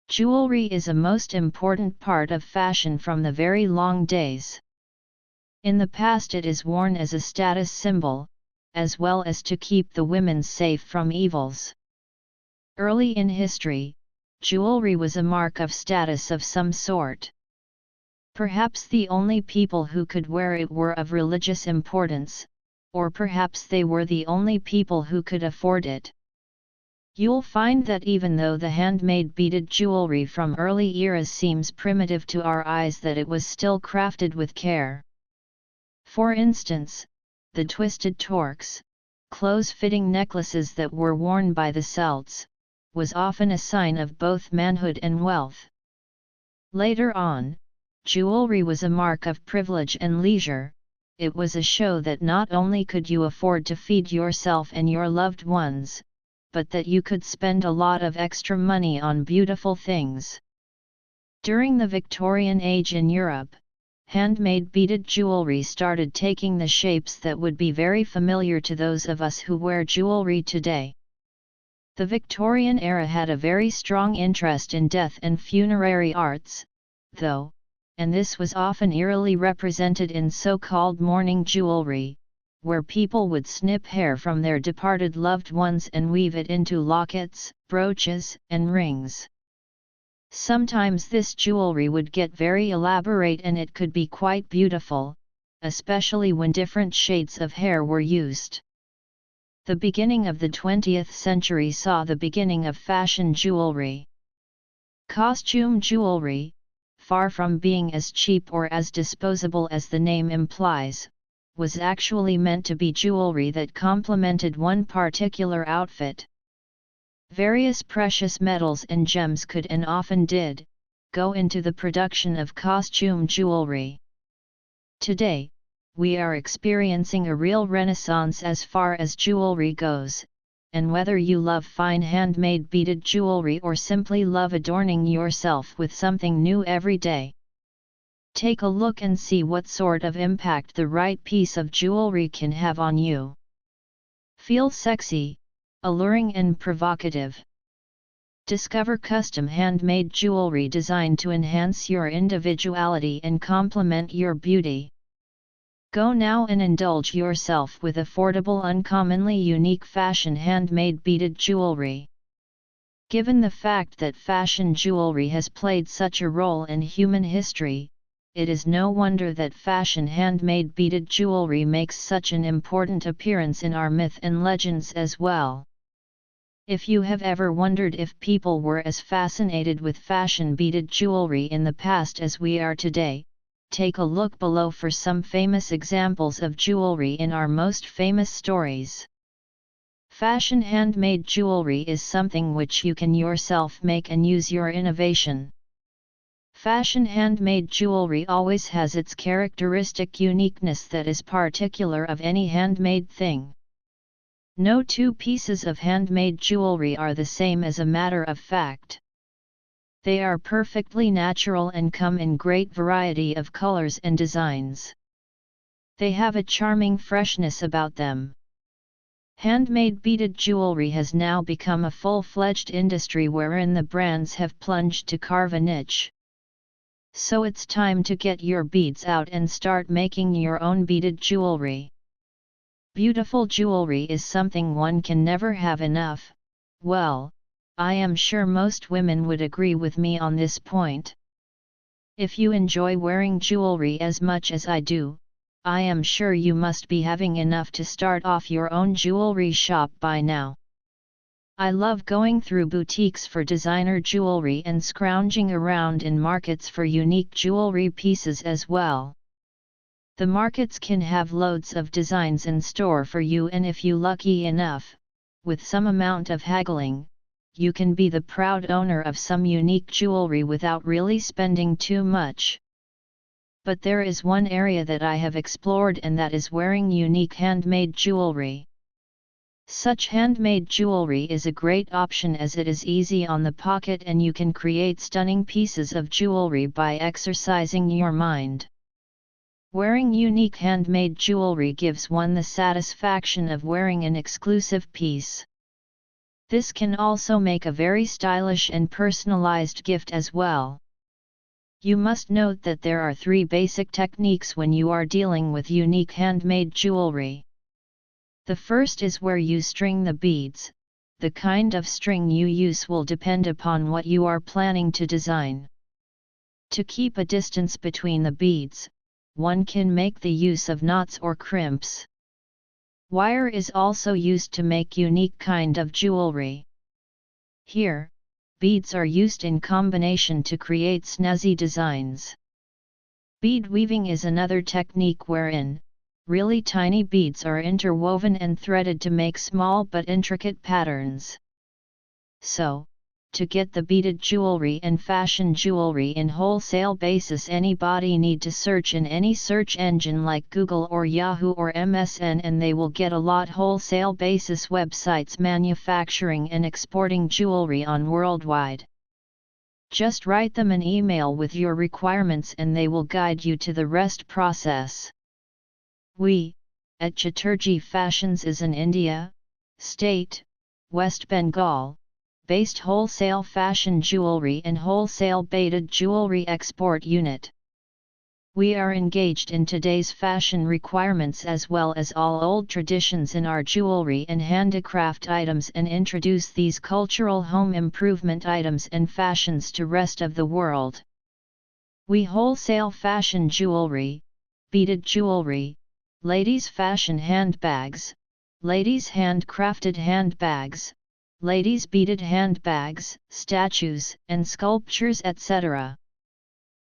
Jewelry is a most important part of fashion from the very long days. In the past it is worn as a status symbol, as well as to keep the women safe from evils. Early in history, jewelry was a mark of status of some sort. Perhaps the only people who could wear it were of religious importance, or perhaps they were the only people who could afford it. You'll find that even though the handmade beaded jewelry from early eras seems primitive to our eyes, that it was still crafted with care. For instance, the twisted torques, close-fitting necklaces that were worn by the Celts, was often a sign of both manhood and wealth. Later on, jewelry was a mark of privilege and leisure. It was a show that not only could you afford to feed yourself and your loved ones, but that you could spend a lot of extra money on beautiful things. During the Victorian Age in Europe, handmade beaded jewelry started taking the shapes that would be very familiar to those of us who wear jewelry today. The Victorian era had a very strong interest in death and funerary arts, though, and this was often eerily represented in so-called mourning jewelry, where people would snip hair from their departed loved ones and weave it into lockets, brooches, and rings. Sometimes this jewelry would get very elaborate and it could be quite beautiful, especially when different shades of hair were used. The beginning of the 20th century saw the beginning of fashion jewelry. Costume jewelry, far from being as cheap or as disposable as the name implies, was actually meant to be jewelry that complemented one particular outfit. Various precious metals and gems could, and often did, go into the production of costume jewelry. Today, we are experiencing a real renaissance as far as jewelry goes, and whether you love fine handmade beaded jewelry or simply love adorning yourself with something new every day, take a look and see what sort of impact the right piece of jewelry can have on you. Feel sexy, alluring and provocative. Discover custom handmade jewelry designed to enhance your individuality and complement your beauty. Go now and indulge yourself with affordable, uncommonly unique fashion handmade beaded jewelry. Given the fact that fashion jewelry has played such a role in human history, it is no wonder that fashion handmade beaded jewelry makes such an important appearance in our myth and legends as well. If you have ever wondered if people were as fascinated with fashion beaded jewelry in the past as we are today, take a look below for some famous examples of jewelry in our most famous stories. Fashion handmade jewelry is something which you can yourself make and use your innovation. Fashion handmade jewelry always has its characteristic uniqueness that is particular of any handmade thing. No two pieces of handmade jewelry are the same as a matter of fact. They are perfectly natural and come in great variety of colors and designs. They have a charming freshness about them. Handmade beaded jewelry has now become a full-fledged industry wherein the brands have plunged to carve a niche. So it's time to get your beads out and start making your own beaded jewelry. Beautiful jewelry is something one can never have enough. Well, I am sure most women would agree with me on this point. If you enjoy wearing jewelry as much as I do, I am sure you must be having enough to start off your own jewelry shop by now. I love going through boutiques for designer jewelry and scrounging around in markets for unique jewelry pieces as well. The markets can have loads of designs in store for you, and if you lucky enough, with some amount of haggling, you can be the proud owner of some unique jewelry without really spending too much. But there is one area that I have explored, and that is wearing unique handmade jewelry. Such handmade jewelry is a great option as it is easy on the pocket and you can create stunning pieces of jewelry by exercising your mind. Wearing unique handmade jewelry gives one the satisfaction of wearing an exclusive piece. This can also make a very stylish and personalized gift as well. You must note that there are 3 basic techniques when you are dealing with unique handmade jewelry. The first is where you string the beads. The kind of string you use will depend upon what you are planning to design. To keep a distance between the beads, one can make the use of knots or crimps. Wire is also used to make unique kind of jewelry. Here, beads are used in combination to create snazzy designs. Bead weaving is another technique wherein really tiny beads are interwoven and threaded to make small but intricate patterns. So, to get the beaded jewelry and fashion jewelry in wholesale basis, anybody need to search in any search engine like Google or Yahoo or MSN, and they will get a lot wholesale basis websites manufacturing and exporting jewelry on worldwide. Just write them an email with your requirements and they will guide you to the rest process. We, at Chatterjee Fashions is an India, State, West Bengal, based wholesale fashion jewelry and wholesale beaded jewelry export unit. We are engaged in today's fashion requirements as well as all old traditions in our jewelry and handicraft items, and introduce these cultural home improvement items and fashions to rest of the world. We wholesale fashion jewelry, beaded jewelry, ladies fashion handbags, ladies handcrafted handbags, ladies beaded handbags, statues and sculptures, etc.